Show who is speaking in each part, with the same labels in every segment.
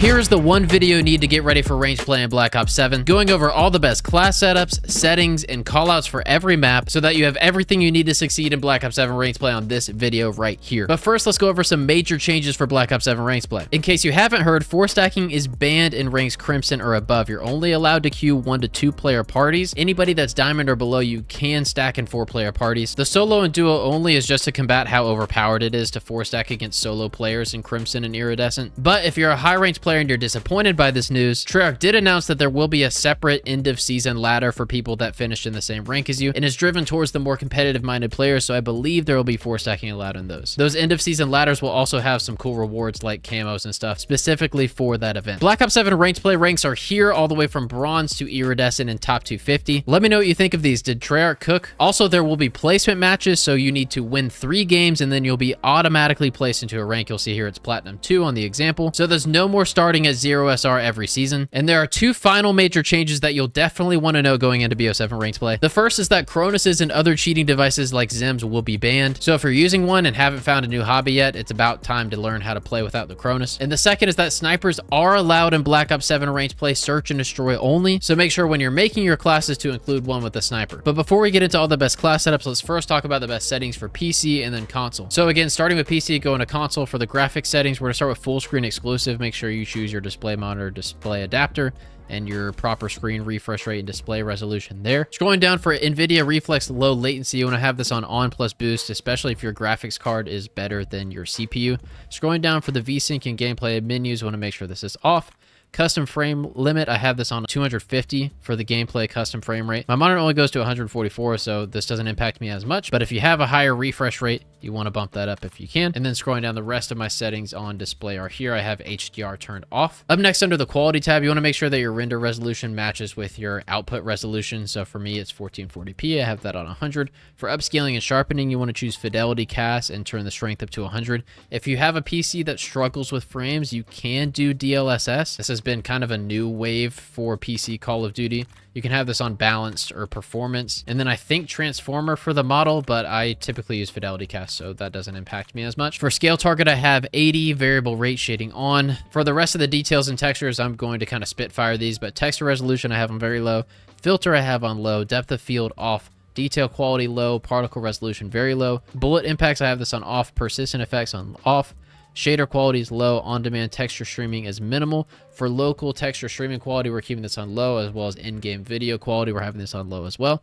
Speaker 1: Here is the one video you need to get ready for range play in Black Ops 7, going over all the best class setups, settings, and callouts for every map so that you have everything you need to succeed in Black Ops 7 range play on this video right here. But first, let's go over some major changes for Black Ops 7 range play. In case you haven't heard, 4 stacking is banned in ranks Crimson or above. You're only allowed to queue 1 to 2 player parties. Anybody that's Diamond or below you can stack in 4 player parties. The solo and duo only is just to combat how overpowered it is to 4 stack against solo players in Crimson and Iridescent. But if you're a high range player and you're disappointed by this news, Treyarch did announce that there will be a separate end of season ladder for people that finished in the same rank as you, and is driven towards the more competitive minded players, so I believe there will be 4 stacking allowed in those. Those end of season ladders will also have some cool rewards like camos and stuff specifically for that event. Black Ops 7 ranked play ranks are here all the way from bronze to Iridescent and top 250. Let me know what you think of these. Did Treyarch cook? Also, there will be placement matches, so you need to win 3 games and then you'll be automatically placed into a rank. You'll see here it's Platinum 2 on the example. So there's no more starting at 0 SR every season. And there are 2 final major changes that you'll definitely want to know going into BO7 ranked play. The first is that Cronus's and other cheating devices like Zims will be banned. So if you're using one and haven't found a new hobby yet, it's about time to learn how to play without the Cronus. And the second is that snipers are allowed in Black Ops 7 ranked play, search and destroy only. So make sure when you're making your classes to include one with a sniper. But before we get into all the best class setups, let's first talk about the best settings for PC and then console. So again, starting with PC, go into console. For the graphics settings, we're going to start with full screen exclusive. Make sure you choose your display monitor, display adapter, and your proper screen refresh rate and display resolution there. Scrolling down for NVIDIA Reflex low latency, you want to have this on plus boost, especially if your graphics card is better than your CPU. Scrolling down for the VSync and gameplay menus, you want to make sure this is off. Custom frame limit, I have this on 250 for the gameplay custom frame rate. My monitor only goes to 144, so this doesn't impact me as much. But if you have a higher refresh rate, you want to bump that up if you can. And then scrolling down, the rest of my settings on display are here. I have HDR turned off. Up next, under the quality tab, you want to make sure that your render resolution matches with your output resolution. So for me, it's 1440p. I have that on 100. For upscaling and sharpening, you want to choose Fidelity Cast and turn the strength up to 100. If you have a PC that struggles with frames, you can do DLSS. This has been kind of a new wave for PC Call of Duty. You can have this on balanced or performance, and then I think transformer for the model, but I typically use Fidelity Cast, so that doesn't impact me as much. For scale target, I have 80, variable rate shading on. For the rest of the details and textures, I'm going to kind of spitfire these, but texture resolution I have on very low, filter I have on low, depth of field off, detail quality low, particle resolution very low, bullet impacts I have this on off, persistent effects on off, shader quality is low, on-demand texture streaming is minimal. For local texture streaming quality, we're keeping this on low, as well as in-game video quality, we're having this on low as well.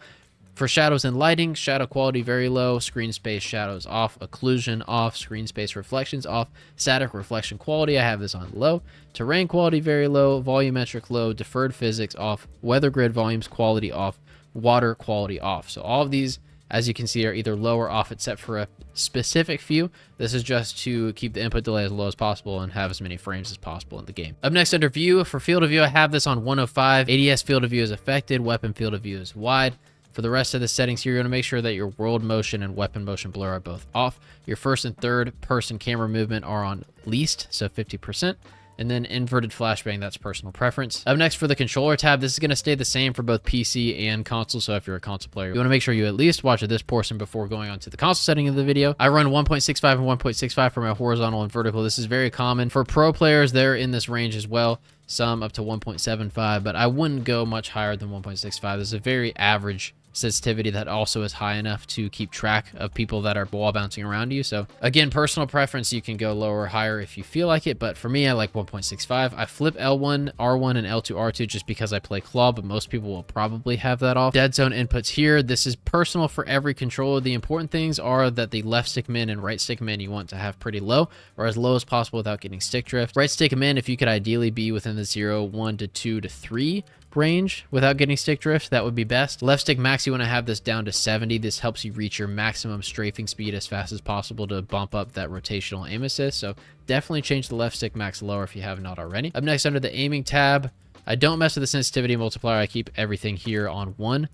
Speaker 1: For shadows and lighting, shadow quality very low, screen space shadows off, occlusion off, screen space reflections off, static reflection quality, I have this on low. Terrain quality very low, volumetric low, deferred physics off, weather grid volumes quality off, water quality off. So all of these, as you can see, are either low or off except for a specific few. This is just to keep the input delay as low as possible and have as many frames as possible in the game. Up next, under view, for field of view, I have this on 105. ADS field of view is affected. Weapon field of view is wide. For the rest of the settings here, you're going to make sure that your world motion and weapon motion blur are both off. Your first and third person camera movement are on least, so 50%. And then inverted flashbang, that's personal preference. Up next, for the controller tab, this is going to stay the same for both PC and console. So if you're a console player, you want to make sure you at least watch this portion before going on to the console setting of the video. I run 1.65 and 1.65 for my horizontal and vertical. This is very common. For pro players, they're in this range as well. Some up to 1.75, but I wouldn't go much higher than 1.65. This is a very average sensitivity that also is high enough to keep track of people that are wall bouncing around you. So again, personal preference, you can go lower or higher if you feel like it, but for me, I like 1.65. I flip L1, R1, and L2, R2 just because I play claw, but most people will probably have that off. Dead zone inputs here. This is personal for every controller. The important things are that the left stick min and right stick min you want to have pretty low or as low as possible without getting stick drift. Right stick min, if you could ideally be within the 0, 1 to 2 to 3 range without getting stick drift, that would be best. Left stick max, you want to have this down to 70. This helps you reach your maximum strafing speed as fast as possible to bump up that rotational aim assist. So definitely change the left stick max lower if you have not already. Up next, under the aiming tab, I don't mess with the sensitivity multiplier. I keep everything here on 1.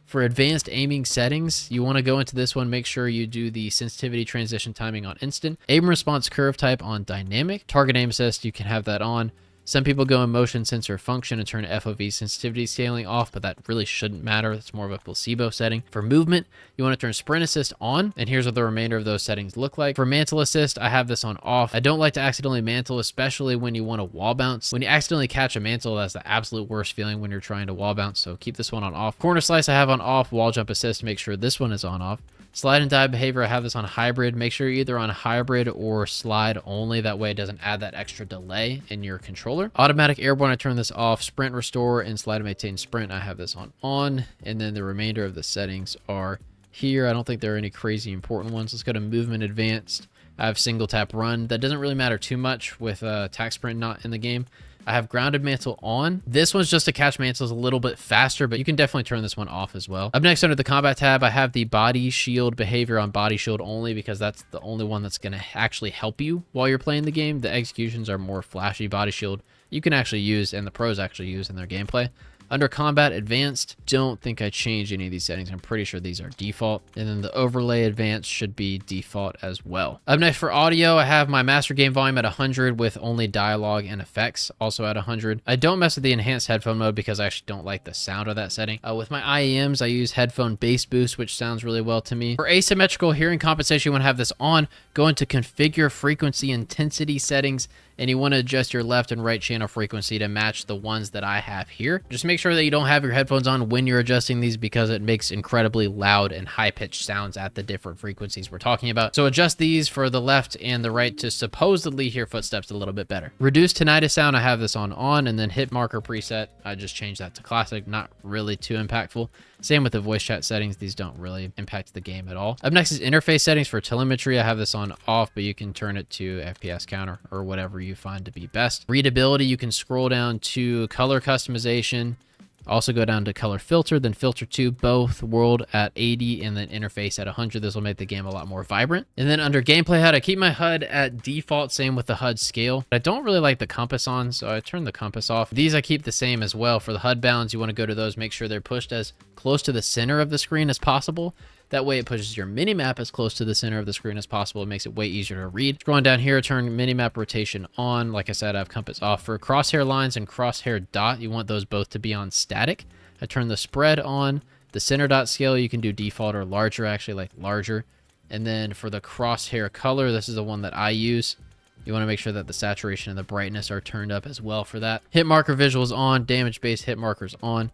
Speaker 1: For advanced aiming settings, you want to go into this one, make sure you do the sensitivity transition timing on instant, aim response curve type on dynamic, target aim assist, you can have that on. Some people go in motion sensor function and turn FOV sensitivity scaling off, but that really shouldn't matter. That's more of a placebo setting. For movement, you want to turn sprint assist on, and here's what the remainder of those settings look like. For mantle assist, I have this on off. I don't like to accidentally mantle, especially when you want to wall bounce. When you accidentally catch a mantle, that's the absolute worst feeling when you're trying to wall bounce, so keep this one on off. Corner slice I have on off. Wall jump assist, make sure this one is on off. Slide and dive behavior, I have this on hybrid. Make sure you're either on hybrid or slide only. That way it doesn't add that extra delay in your controller. Automatic airborne, I turn this off. Sprint restore and slide and maintain sprint, I have this on. And then the remainder of the settings are here. I don't think there are any crazy important ones. Let's go to movement advanced. I have single tap run. That doesn't really matter too much with attack sprint not in the game. I have grounded mantle on. This one's just to catch mantles a little bit faster, but you can definitely turn this one off as well. Up next, under the combat tab, I have the body shield behavior on body shield only because that's the only one that's going to actually help you while you're playing the game. The executions are more flashy. Body shield you can actually use, and the pros actually use in their gameplay. Under combat advanced, don't think I changed any of these settings. I'm pretty sure these are default. And then the overlay advanced should be default as well. Up next for audio, I have my master game volume at 100 with only dialogue and effects also at 100. I don't mess with the enhanced headphone mode because I actually don't like the sound of that setting. With my IEMs, I use headphone bass boost, which sounds really well to me. For asymmetrical hearing compensation, you want to have this on. Go into configure frequency intensity settings, and you want to adjust your left and right channel frequency to match the ones that I have here. Just make sure that you don't have your headphones on when you're adjusting these because it makes incredibly loud and high-pitched sounds at the different frequencies we're talking about. So adjust these for the left and the right to supposedly hear footsteps a little bit better. Reduce tinnitus sound, I have this on, and then hit marker preset, I just changed that to classic, not really too impactful. Same with the voice chat settings. These don't really impact the game at all. Up next is interface settings for telemetry. I have this on off, but you can turn it to FPS counter or whatever you find to be best. Readability, you can scroll down to color customization. Also go down to color filter, then filter to both world at 80 and then interface at 100. This will make the game a lot more vibrant. And then under gameplay HUD, I keep my HUD at default, same with the HUD scale. I don't really like the compass on, so I turn the compass off. These I keep the same as well. For the HUD bounds, you want to go to those, make sure they're pushed as close to the center of the screen as possible. That way it pushes your minimap as close to the center of the screen as possible. It makes it way easier to read. Scrolling down here, turn minimap rotation on. Like I said, I have compass off. For crosshair lines and crosshair dot, you want those both to be on static. I turn the spread on. The center dot scale, you can do default or larger, actually like larger. And then for the crosshair color, this is the one that I use. You want to make sure that the saturation and the brightness are turned up as well for that. Hit marker visuals on, damage based hit markers on.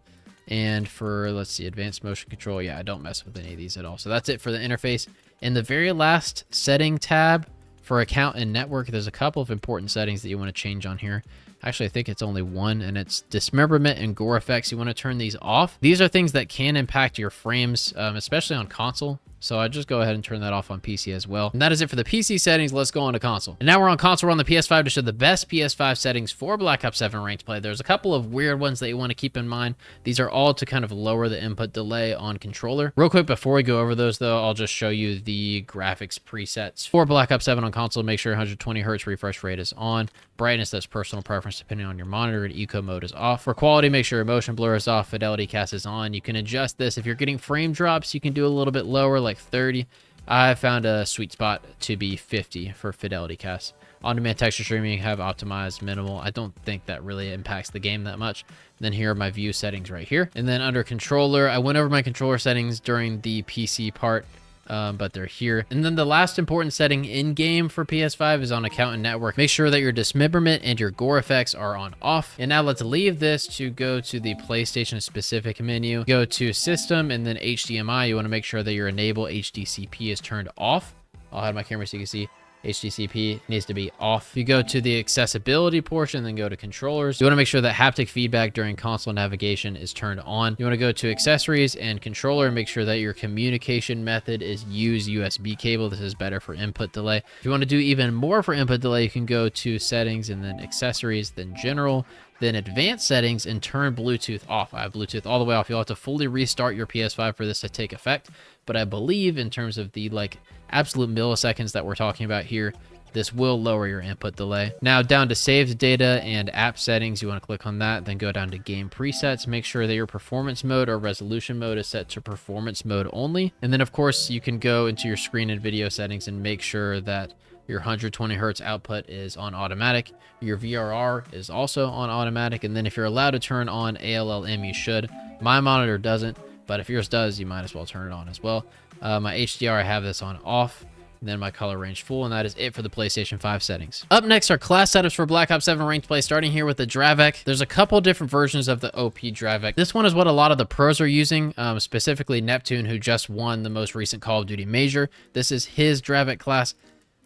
Speaker 1: And for, let's see, advanced motion control, yeah, I don't mess with any of these at all. So that's it for the interface. In the very last setting tab for account and network, there's a couple of important settings that you want to change on here. Actually, I think it's only one, and it's dismemberment and gore effects. You want to turn these off. These are things that can impact your frames, especially on console. So I just go ahead and turn that off on PC as well. And that is it for the PC settings. Let's go on to console. And now we're on console. We're on the PS5 to show the best PS5 settings for Black Ops 7 ranked play. There's a couple of weird ones that you want to keep in mind. These are all to kind of lower the input delay on controller. Real quick, before we go over those though, I'll just show you the graphics presets for Black Ops 7 on console. Make sure 120 Hz refresh rate is on. Brightness, that's personal preference depending on your monitor, and eco mode is off. For quality, make sure motion blur is off, fidelity cast is on. You can adjust this. If you're getting frame drops, you can do a little bit lower, like 30. I found a sweet spot to be 50 for fidelity cast. On-demand texture streaming, have optimized minimal. I don't think that really impacts the game that much. And then here are my view settings right here. And then under controller, I went over my controller settings during the PC part, but they're here. And then the last important setting in game for PS5 is on account and network. Make sure that your dismemberment and your gore effects are on off. And now let's leave this to go to the PlayStation specific menu. Go to system and then HDMI. You want to make sure that your enable HDCP is turned off. I'll hide my camera so you can see. HDCP needs to be off. You go to the accessibility portion, then go to controllers. You want to make sure that haptic feedback during console navigation is turned on. You want to go to accessories and controller and make sure that your communication method is use USB cable. This is better for input delay. If you want to do even more for input delay, you can go to settings and then accessories, then general, then advanced settings, and turn Bluetooth off. I have Bluetooth all the way off. You'll have to fully restart your PS5 for this to take effect. But I believe in terms of the absolute milliseconds that we're talking about here, this will lower your input delay. Now down to saved data and app settings, you want to click on that, then go down to game presets. Make sure that your performance mode or resolution mode is set to performance mode only. And then of course you can go into your screen and video settings and make sure that Your 120 hertz output is on automatic. Your VRR is also on automatic. And then if you're allowed to turn on ALLM, you should. My monitor doesn't, but if yours does, you might as well turn it on as well. My HDR, I have this on off. And then my color range full, and that is it for the PlayStation 5 settings. Up next are class setups for Black Ops 7 ranked play, starting here with the Dravec. There's a couple different versions of the OP Dravec. This one is what a lot of the pros are using, specifically Neptune, who just won the most recent Call of Duty Major. This is his Dravec class.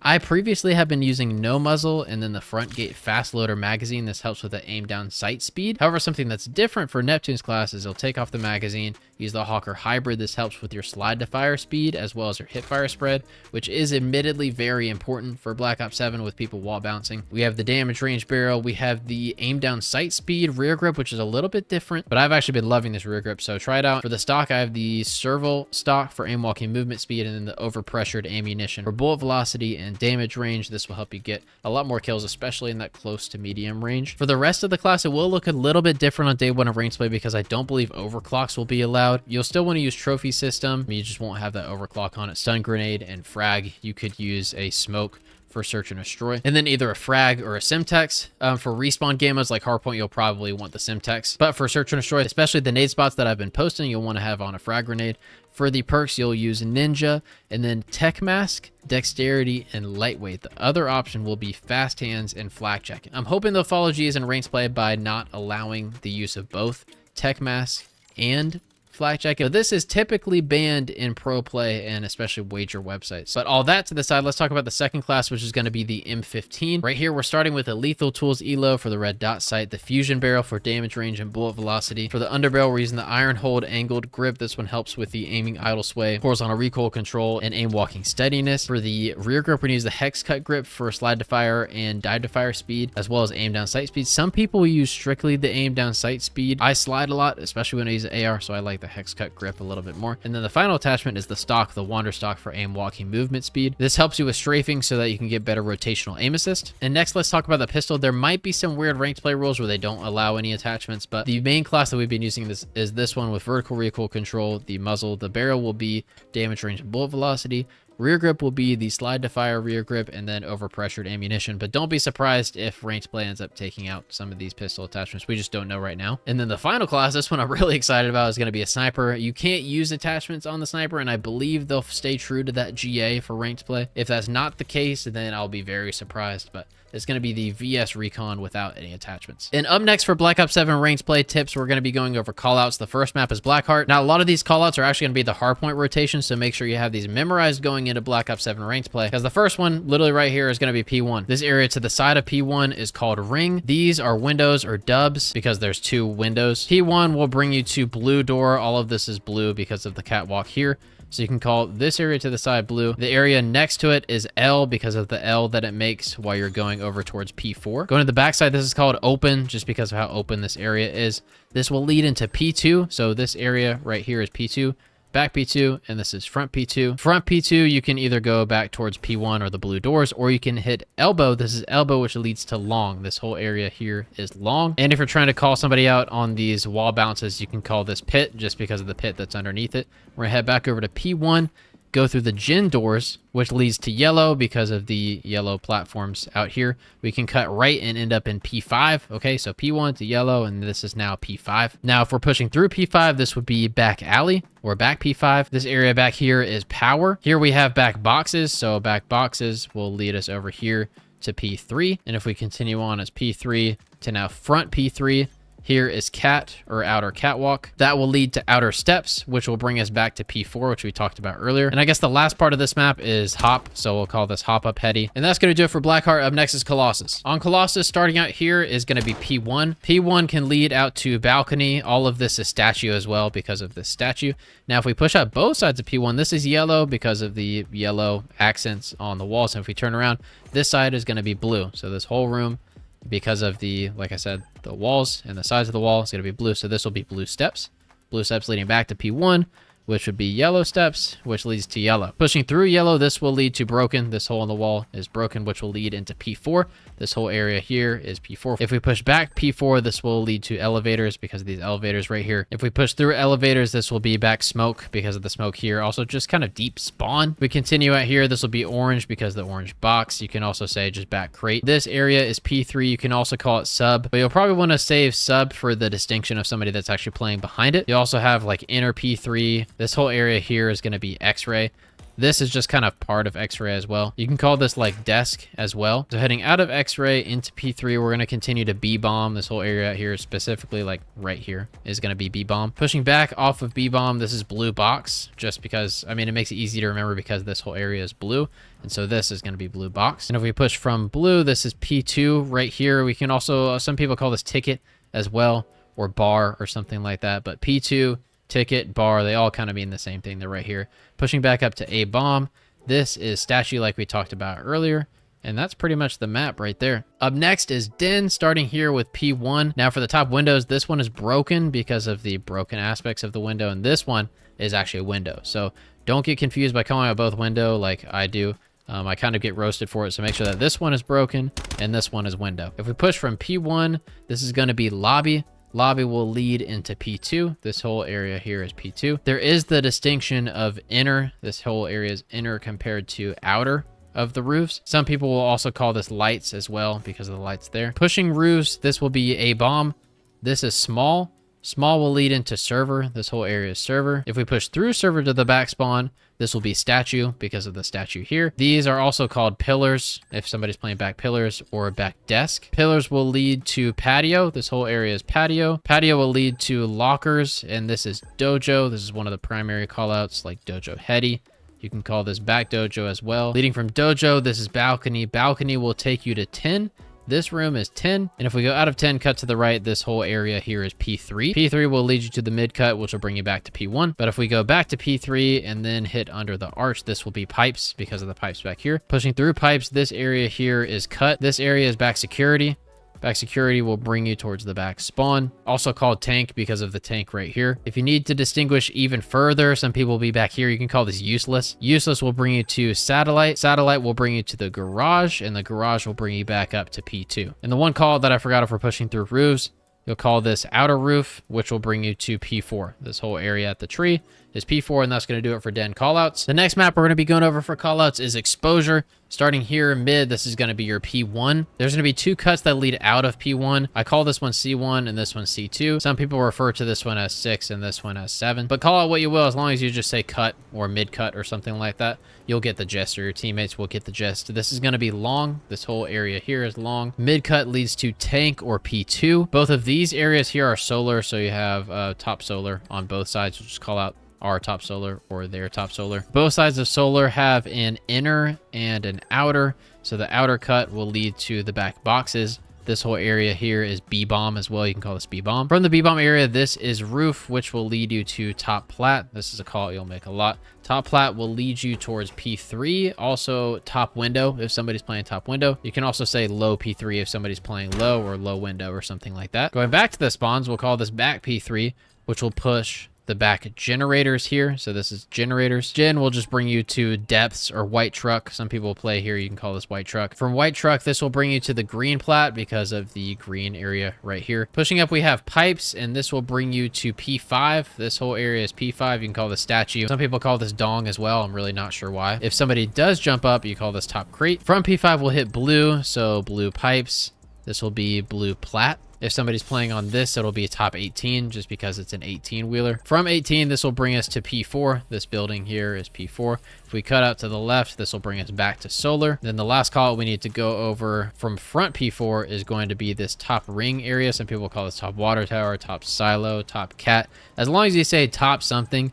Speaker 1: I previously have been using no muzzle and then the front gate fast loader magazine. This helps with the aim down sight speed. However, something that's different for Neptune's class is he'll take off the magazine, use the Hawker hybrid. This helps with your slide to fire speed as well as your hip fire spread, which is admittedly very important for Black Ops 7 with people wall bouncing. We have the damage range barrel. We have the aim down sight speed rear grip, which is a little bit different, but I've actually been loving this rear grip, so try it out. For the stock, I have the serval stock for aim walking movement speed, and then the overpressured ammunition for bullet velocity and damage range. This will help you get a lot more kills, especially in that close to medium range. For the rest of the class, it will look a little bit different on day one of range play because I don't believe overclocks will be allowed. You'll still want to use trophy system. You just won't have that overclock on it. Stun grenade and frag. You could use a smoke for search and destroy, and then either a frag or a Simtex. For respawn gammas like Hardpoint, you'll probably want the Simtex, but for search and destroy, especially the nade spots that I've been posting, you'll want to have on a frag grenade. For the perks, you'll use Ninja, and then Tech Mask, Dexterity, and Lightweight. The other option will be Fast Hands and Flak Checking. I'm hoping they'll follow G's in range play by not allowing the use of both Tech Mask and Flak checking. This is typically banned in pro play and especially wager websites. But all that to the side, let's talk about the second class, which is going to be the M15. Right here, we're starting with the Lethal Tools ELO for the red dot sight, the Fusion Barrel for damage range and bullet velocity. For the underbarrel, we're using the Iron Hold angled grip. This one helps with the aiming idle sway, horizontal recoil control, and aim walking steadiness. For the rear grip, we're going to use the Hex Cut grip for slide to fire and dive to fire speed, as well as aim down sight speed. Some people use strictly the aim down sight speed. I slide a lot, especially when I use the AR, so I like the Hex Cut grip a little bit more. And then the final attachment is the stock, the Wander stock for aim walking movement speed. This helps you with strafing so that you can get better rotational aim assist. And next, let's talk about the pistol. There might be some weird ranked play rules where they don't allow any attachments, but the main class that we've been using is this one with vertical recoil control, the muzzle. The barrel will be damage range and bullet velocity. Rear grip will be the slide to fire rear grip, and then overpressured ammunition. But don't be surprised if ranked play ends up taking out some of these pistol attachments. We just don't know right now. And then the final class, this one I'm really excited about, is going to be a sniper. You can't use attachments on the sniper, and I believe they'll stay true to that GA for ranked play. If that's not the case, then I'll be very surprised. But it's going to be the VS Recon without any attachments. And up next for Black Ops 7 ranked play tips, we're going to be going over callouts. The first map is BLACKHEART. Now, a lot of these callouts are actually going to be the hardpoint rotation, so make sure you have these memorized going into Black Ops 7 ranked play, because the first one, literally right here, is going to be P1. This area to the side of P1 is called Ring. These are windows or dubs because there's two windows. P1 will bring you to blue door. All of this is blue because of the catwalk here. So you can call this area to the side blue. The area next to it is L because of the L that it makes while you're going over towards P4. Going to the backside, this is called open just because of how open this area is. This will lead into P2. So this area right here is P2. Back P2, and this is front P2. Front P2, you can either go back towards P1 or the blue doors, or you can hit elbow. This is elbow, which leads to long. This whole area here is long. And if you're trying to call somebody out on these wall bounces, you can call this pit just because of the pit that's underneath it. We're gonna head back over to P1, go through the gin doors, which leads to yellow because of the yellow platforms out here. We can cut right and end up in P5. Okay, so P1 to yellow, and this is now P5. Now, if we're pushing through P5, this would be back alley or back P5. This area back here is power. Here we have back boxes, so back boxes will lead us over here to P3. And if we continue on as P3 to now front P3, here is cat or outer catwalk. That will lead to outer steps, which will bring us back to P4, which we talked about earlier. And I guess the last part of this map is hop. So we'll call this hop up heady. And that's going to do it for BLACKHEART. Up next is Colossus. On Colossus, starting out here is going to be P1. P1 can lead out to balcony. All of this is statue as well because of this statue. Now, if we push out both sides of P1, this is yellow because of the yellow accents on the walls. And if we turn around, this side is going to be blue. So this whole room, because of the, like I said, the walls and the sides of the wall is going to be blue. So this will be blue steps leading back to P1. which would be yellow steps, which leads to yellow. Pushing through yellow, this will lead to broken. This hole in the wall is broken, which will lead into P4. This whole area here is P4. If we push back P4, this will lead to elevators because of these elevators right here. If we push through elevators, this will be back smoke because of the smoke here. Also just kind of deep spawn. We continue out here. This will be orange because of the orange box. You can also say just back crate. This area is P3. You can also call it sub, but you'll probably want to save sub for the distinction of somebody that's actually playing behind it. You also have like inner P3. This whole area here is going to be X-ray. This is just kind of part of X-ray as well. You can call this like desk as well. So heading out of X-ray into P3, we're going to continue to B-bomb. This whole area out here, specifically like right here, is going to be B-bomb. Pushing back off of B-bomb, this is blue box, just because, I mean, it makes it easy to remember because this whole area is blue. And so this is going to be blue box. And if we push from blue, this is P2 right here. We can also, some people call this ticket as well, or bar or something like that. But P2, ticket, bar, they all kind of mean the same thing. They're right here. Pushing back up to A bomb. This is statue like we talked about earlier. And that's pretty much the map right there. Up next is Den, starting here with P1. Now for the top windows, this one is broken because of the broken aspects of the window. And this one is actually a window. So don't get confused by calling out both window like I do. I kind of get roasted for it. So make sure that this one is broken and this one is window. If we push from P1, this is going to be lobby. Lobby will lead into P2. This whole area here is P2. There is the distinction of inner. This whole area is inner compared to outer of the roofs. Some people will also call this lights as well because of the lights there. Pushing roofs, this will be A bomb. This is small. Small will lead into server. This whole area is server. If we push through server to the back spawn, this will be statue because of the statue here. These are also called pillars if somebody's playing back pillars or back desk. Pillars will lead to patio. This whole area is patio. Patio will lead to lockers, and this is dojo. This is one of the primary callouts like dojo heady. You can call this back dojo as well. Leading from dojo, this is balcony. Balcony will take you to 10. This room is 10. And if we go out of 10, cut to the right, this whole area here is P3. P3 will lead you to the mid cut, which will bring you back to P1. But if we go back to P3 and then hit under the arch, this will be pipes because of the pipes back here. Pushing through pipes, this area here is cut. This area is back security. Back security will bring you towards the back spawn, also called tank because of the tank right here. If you need to distinguish even further, some people will be back here. You can call this useless. Useless will bring you to satellite. Satellite will bring you to the garage, and the garage will bring you back up to P2. And the one call that I forgot for pushing through roofs, you'll call this outer roof, which will bring you to P4. This whole area at the tree is P4, and that's going to do it for Den callouts. The next map we're going to be going over for callouts is exposure. Starting here in mid, this is going to be your P1. There's going to be two cuts that lead out of P1. I call this one C1 and this one C2. Some people refer to this one as 6 and this one as 7. But call it what you will, as long as you just say cut or mid cut or something like that, you'll get the gist, or your teammates will get the gist. This is going to be long. This whole area here is long. Mid cut leads to tank or P2. Both of these areas here are solar, so you have top solar on both sides. We'll just call out our top solar or their top solar. Both sides of solar have an inner and an outer. So the outer cut will lead to the back boxes. This whole area here is B-bomb as well. You can call this B-bomb. From the B-bomb area, this is roof, which will lead you to top plat. This is a call you'll make a lot. Top plat will lead you towards P3. Also top window if somebody's playing top window. You can also say low P3 if somebody's playing low or low window or something like that. Going back to the spawns, we'll call this back P3, which will push the back generators here. So this is generators. Gen will just bring you to depths or white truck. Some people play here. You can call this white truck. From white truck, this will bring you to the green plat because of the green area right here. Pushing up, we have pipes, and this will bring you to P5. This whole area is P5. You can call this statue. Some people call this dong as well. I'm really not sure why. If somebody does jump up, you call this top crate. From P5, we'll hit blue. So blue pipes. This will be blue plat. If somebody's playing on this, it'll be a top 18 just because it's an 18 wheeler. From 18, this will bring us to P4. This building here is P4. If we cut out to the left, this will bring us back to solar. Then the last call we need to go over from front P4 is going to be this top ring area. Some people call this top water tower, top silo, top cat. As long as you say top something,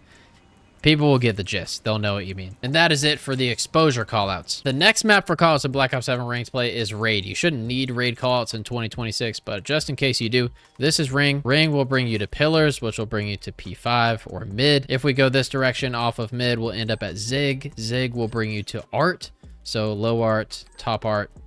Speaker 1: people will get the gist. They'll know what you mean. And that is it for the exposure callouts. The next map for callouts in Black Ops 7 ranked play is raid. You shouldn't need raid callouts in 2026, but just in case you do, this is ring. Ring will bring you to pillars, which will bring you to P5 or mid. If we go this direction off of mid, we'll end up at zig. Zig will bring you to art. So low art,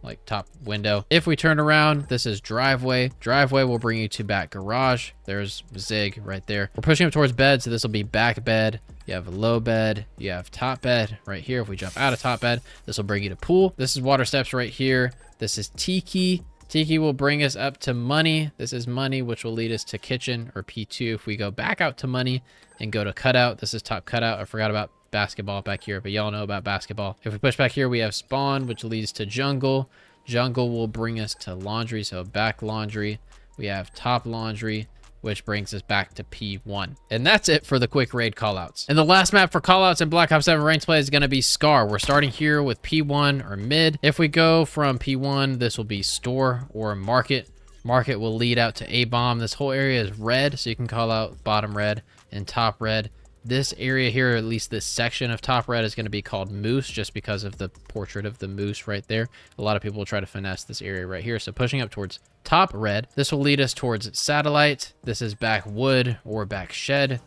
Speaker 1: like top window. If we turn around, this is driveway. Driveway will bring you to back garage. There's zig right there. We're pushing up towards bed, so this will be back bed, You have a low bed, you have top bed right here. If we jump out of top bed, this will bring you to pool. This is water steps right here. This is tiki. Tiki will bring us up to money. This is money, which will lead us to kitchen or P2. If we go back out to money and go to cutout, this is top cutout. I forgot about basketball back here, but y'all know about basketball. If we push back here, we have spawn, which leads to jungle. Jungle will bring us to laundry, so back laundry. We have top laundry, which brings us back to P1. And that's it for the quick raid callouts. And the last map for callouts in Black Ops 7 ranked play is going to be Scar. We're starting here with P1 or mid. If we go from P1, this will be store or market. Market will lead out to A-bomb. This whole area is red, so you can call out bottom red and top red. This area here, at least this section of top red, is going to be called moose just because of the portrait of the moose right there. A lot of people will try to finesse this area right here. So pushing up towards top red, this will lead us towards satellite. This is back wood or back shed,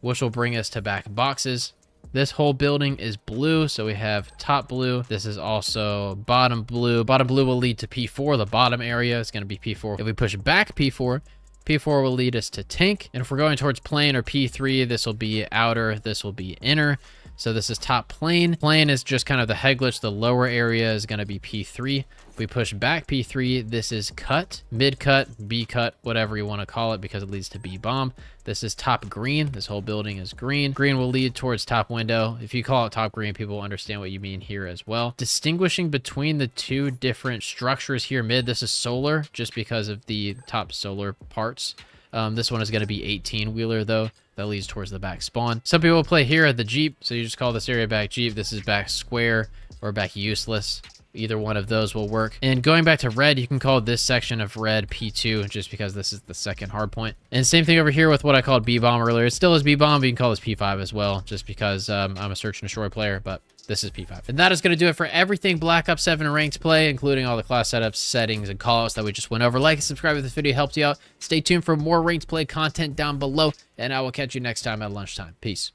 Speaker 1: which will bring us to back boxes. This whole building is blue, so we have top blue. This is also bottom blue. Bottom blue will lead to P4. The bottom area is going to be P4. If we push back P4, P4 will lead us to tank. And if we're going towards plane or P3, this will be outer, this will be inner. So this is top plane. Plane is just kind of the head glitch. The lower area is going to be P3. If we push back P3, this is cut, mid cut, B cut, whatever you want to call it, because it leads to B bomb. This is top green. This whole building is green. Green will lead towards top window. If you call it top green, people will understand what you mean here as well. Distinguishing between the two different structures here mid, this is solar just because of the top solar parts. This one is going to be 18 wheeler though. That leads towards the back spawn. Some people play here at the Jeep, so you just call this area back Jeep. This is back square or back useless. Either one of those will work. And going back to red, you can call this section of red P2 just because this is the second hard point. And same thing over here with what I called B-bomb earlier. It still is B-bomb, but you can call this P5 as well, just because I'm a search and destroy player, but this is P5. And that is going to do it for everything Black Ops 7 ranked play, including all the class setups, settings, and callouts that we just went over. Like and subscribe if this video helped you out. Stay tuned for more ranked play content down below, and I will catch you next time at lunchtime. Peace.